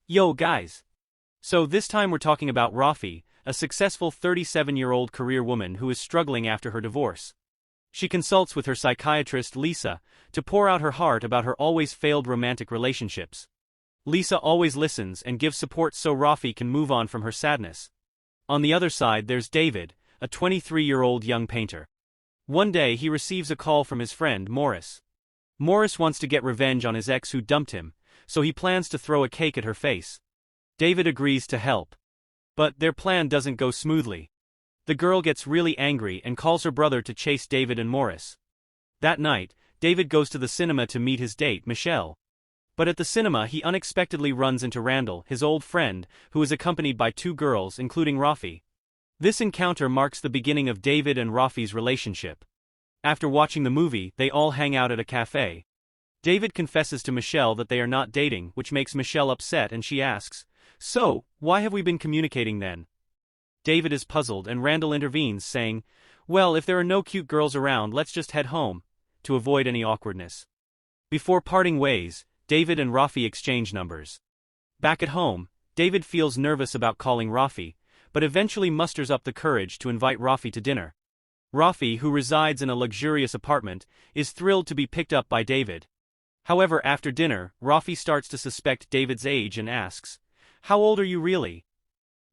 Yo guys! So this time we're talking about Rafi, a successful 37-year-old career woman who is struggling after her divorce. She consults with her psychiatrist Lisa to pour out her heart about her always failed romantic relationships. Lisa always listens and gives support so Rafi can move on from her sadness. On the other side there's David, a 23-year-old young painter. One day he receives a call from his friend Morris. Morris wants to get revenge on his ex who dumped him, so he plans to throw a cake at her face. David agrees to help. But their plan doesn't go smoothly. The girl gets really angry and calls her brother to chase David and Morris. That night, David goes to the cinema to meet his date, Michelle. But at the cinema he unexpectedly runs into Randall, his old friend, who is accompanied by two girls including Rafi. This encounter marks the beginning of David and Rafi's relationship. After watching the movie, they all hang out at a cafe. David confesses to Michelle that they are not dating, which makes Michelle upset and she asks, "So, why have we been communicating then?" David is puzzled and Randall intervenes saying, "Well, if there are no cute girls around, let's just head home," to avoid any awkwardness. Before parting ways, David and Rafi exchange numbers. Back at home, David feels nervous about calling Rafi, but eventually musters up the courage to invite Rafi to dinner. Rafi, who resides in a luxurious apartment, is thrilled to be picked up by David. However, after dinner, Rafi starts to suspect David's age and asks, "How old are you really?"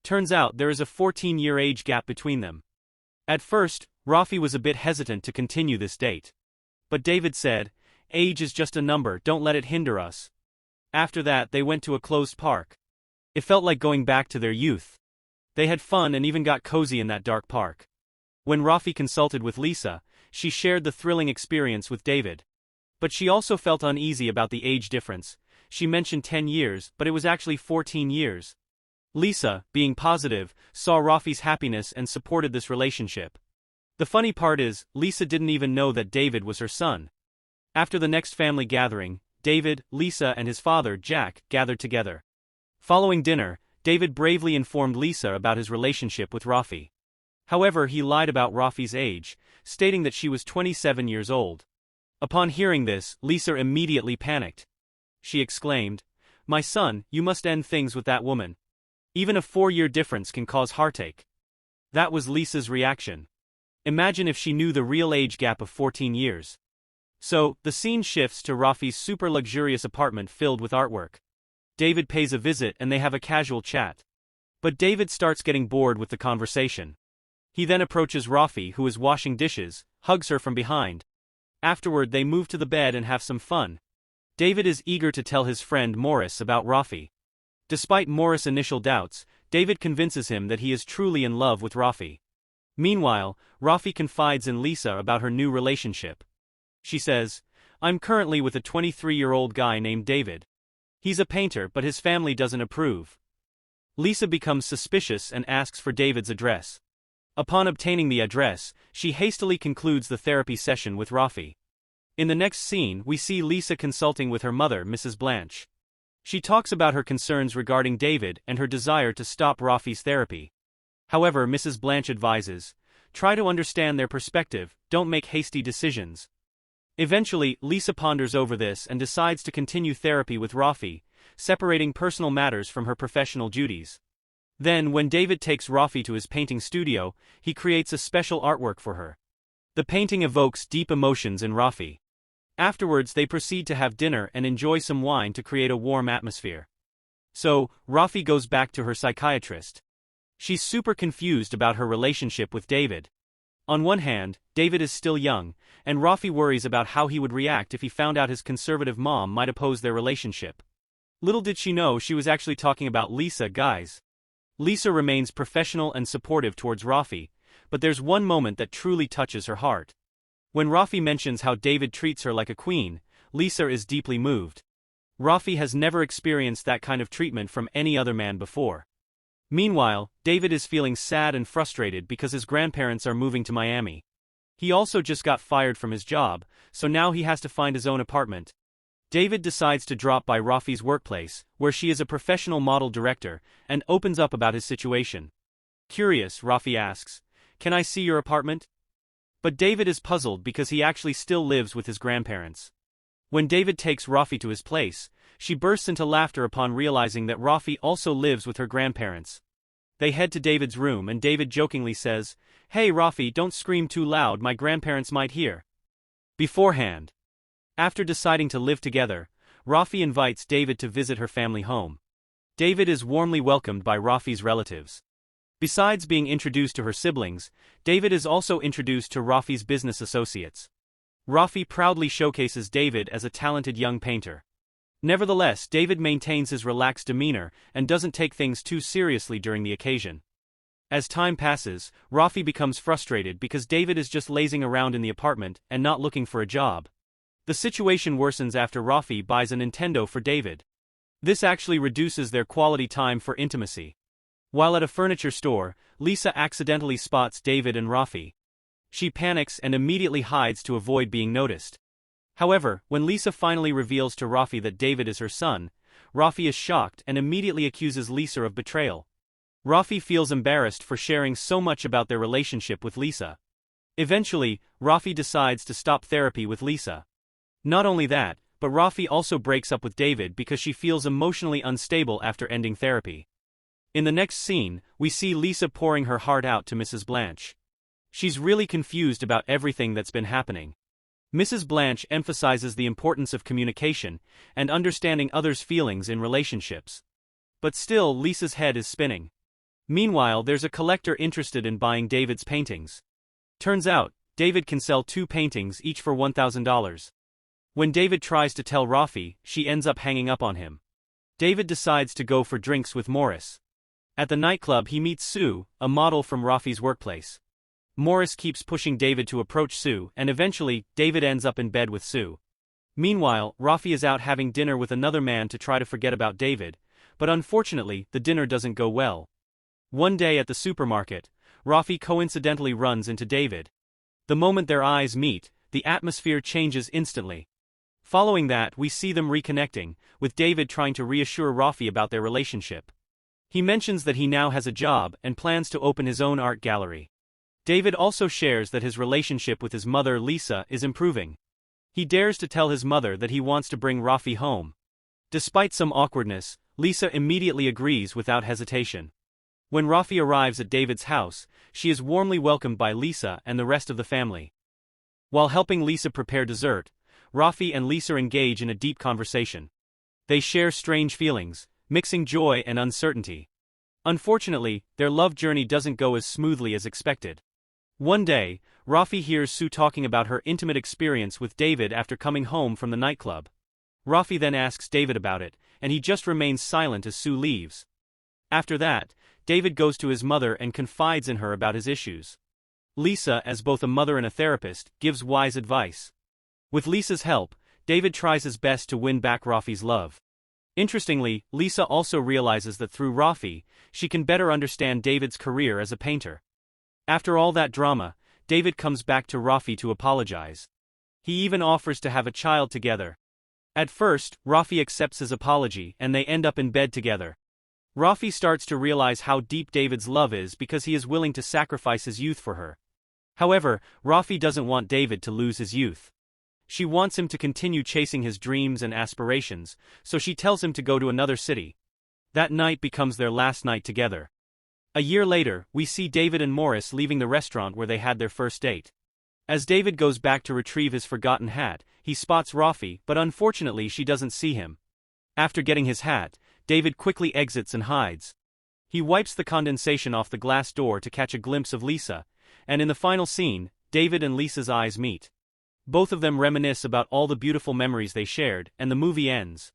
Turns out there is a 14-year age gap between them. At first, Rafi was a bit hesitant to continue this date. But David said, "Age is just a number, don't let it hinder us." After that they went to a closed park. It felt like going back to their youth. They had fun and even got cozy in that dark park. When Rafi consulted with Lisa, she shared the thrilling experience with David. But she also felt uneasy about the age difference. She mentioned 10 years, but it was actually 14 years. Lisa, being positive, saw Rafi's happiness and supported this relationship. The funny part is, Lisa didn't even know that David was her son. After the next family gathering, David, Lisa and his father, Jack, gathered together. Following dinner, David bravely informed Lisa about his relationship with Rafi. However, he lied about Rafi's age, stating that she was 27 years old. Upon hearing this, Lisa immediately panicked. She exclaimed, "My son, you must end things with that woman. Even a 4-year difference can cause heartache." That was Lisa's reaction. Imagine if she knew the real age gap of 14 years. So, the scene shifts to Rafi's super luxurious apartment filled with artwork. David pays a visit and they have a casual chat. But David starts getting bored with the conversation. He then approaches Rafi, who is washing dishes, hugs her from behind. Afterward they move to the bed and have some fun. David is eager to tell his friend Morris about Rafi. Despite Morris' initial doubts, David convinces him that he is truly in love with Rafi. Meanwhile, Rafi confides in Lisa about her new relationship. She says, "I'm currently with a 23-year-old guy named David. He's a painter but his family doesn't approve." Lisa becomes suspicious and asks for David's address. Upon obtaining the address, she hastily concludes the therapy session with Rafi. In the next scene, we see Lisa consulting with her mother, Mrs. Blanche. She talks about her concerns regarding David and her desire to stop Rafi's therapy. However, Mrs. Blanche advises, "Try to understand their perspective, don't make hasty decisions." Eventually, Lisa ponders over this and decides to continue therapy with Rafi, separating personal matters from her professional duties. Then, when David takes Rafi to his painting studio, he creates a special artwork for her. The painting evokes deep emotions in Rafi. Afterwards they proceed to have dinner and enjoy some wine to create a warm atmosphere. So, Rafi goes back to her psychiatrist. She's super confused about her relationship with David. On one hand, David is still young, and Rafi worries about how he would react if he found out his conservative mom might oppose their relationship. Little did she know she was actually talking about Lisa, guys. Lisa remains professional and supportive towards Rafi, but there's one moment that truly touches her heart. When Rafi mentions how David treats her like a queen, Lisa is deeply moved. Rafi has never experienced that kind of treatment from any other man before. Meanwhile, David is feeling sad and frustrated because his grandparents are moving to Miami. He also just got fired from his job, so now he has to find his own apartment. David decides to drop by Rafi's workplace, where she is a professional model director, and opens up about his situation. Curious, Rafi asks, "Can I see your apartment?" But David is puzzled because he actually still lives with his grandparents. When David takes Rafi to his place, She bursts into laughter upon realizing that Rafi also lives with her grandparents. They head to David's room and David jokingly says, "Hey Rafi, don't scream too loud, my grandparents might hear." Beforehand. After deciding to live together, Rafi invites David to visit her family home. David is warmly welcomed by Rafi's relatives. Besides being introduced to her siblings, David is also introduced to Rafi's business associates. Rafi proudly showcases David as a talented young painter. Nevertheless, David maintains his relaxed demeanor and doesn't take things too seriously during the occasion. As time passes, Rafi becomes frustrated because David is just lazing around in the apartment and not looking for a job. The situation worsens after Rafi buys a Nintendo for David. This actually reduces their quality time for intimacy. While at a furniture store, Lisa accidentally spots David and Rafi. She panics and immediately hides to avoid being noticed. However, when Lisa finally reveals to Rafi that David is her son, Rafi is shocked and immediately accuses Lisa of betrayal. Rafi feels embarrassed for sharing so much about their relationship with Lisa. Eventually, Rafi decides to stop therapy with Lisa. Not only that, but Rafi also breaks up with David because she feels emotionally unstable after ending therapy. In the next scene, we see Lisa pouring her heart out to Mrs. Blanche. She's really confused about everything that's been happening. Mrs. Blanche emphasizes the importance of communication and understanding others' feelings in relationships. But still, Lisa's head is spinning. Meanwhile, there's a collector interested in buying David's paintings. Turns out, David can sell 2 paintings each for $1,000. When David tries to tell Rafi, she ends up hanging up on him. David decides to go for drinks with Morris. At the nightclub he meets Sue, a model from Rafi's workplace. Morris keeps pushing David to approach Sue and eventually, David ends up in bed with Sue. Meanwhile, Rafi is out having dinner with another man to try to forget about David, but unfortunately, the dinner doesn't go well. One day at the supermarket, Rafi coincidentally runs into David. The moment their eyes meet, the atmosphere changes instantly. Following that, we see them reconnecting, with David trying to reassure Rafi about their relationship. He mentions that he now has a job and plans to open his own art gallery. David also shares that his relationship with his mother Lisa is improving. He dares to tell his mother that he wants to bring Rafi home. Despite some awkwardness, Lisa immediately agrees without hesitation. When Rafi arrives at David's house, she is warmly welcomed by Lisa and the rest of the family. While helping Lisa prepare dessert, Rafi and Lisa engage in a deep conversation. They share strange feelings, mixing joy and uncertainty. Unfortunately, their love journey doesn't go as smoothly as expected. One day, Rafi hears Sue talking about her intimate experience with David after coming home from the nightclub. Rafi then asks David about it, and he just remains silent as Sue leaves. After that, David goes to his mother and confides in her about his issues. Lisa, as both a mother and a therapist, gives wise advice. With Lisa's help, David tries his best to win back Rafi's love. Interestingly, Lisa also realizes that through Rafi, she can better understand David's career as a painter. After all that drama, David comes back to Rafi to apologize. He even offers to have a child together. At first, Rafi accepts his apology and they end up in bed together. Rafi starts to realize how deep David's love is because he is willing to sacrifice his youth for her. However, Rafi doesn't want David to lose his youth. She wants him to continue chasing his dreams and aspirations, so she tells him to go to another city. That night becomes their last night together. A year later, we see David and Morris leaving the restaurant where they had their first date. As David goes back to retrieve his forgotten hat, he spots Rafi, but unfortunately she doesn't see him. After getting his hat, David quickly exits and hides. He wipes the condensation off the glass door to catch a glimpse of Lisa, and in the final scene, David and Lisa's eyes meet. Both of them reminisce about all the beautiful memories they shared, and the movie ends.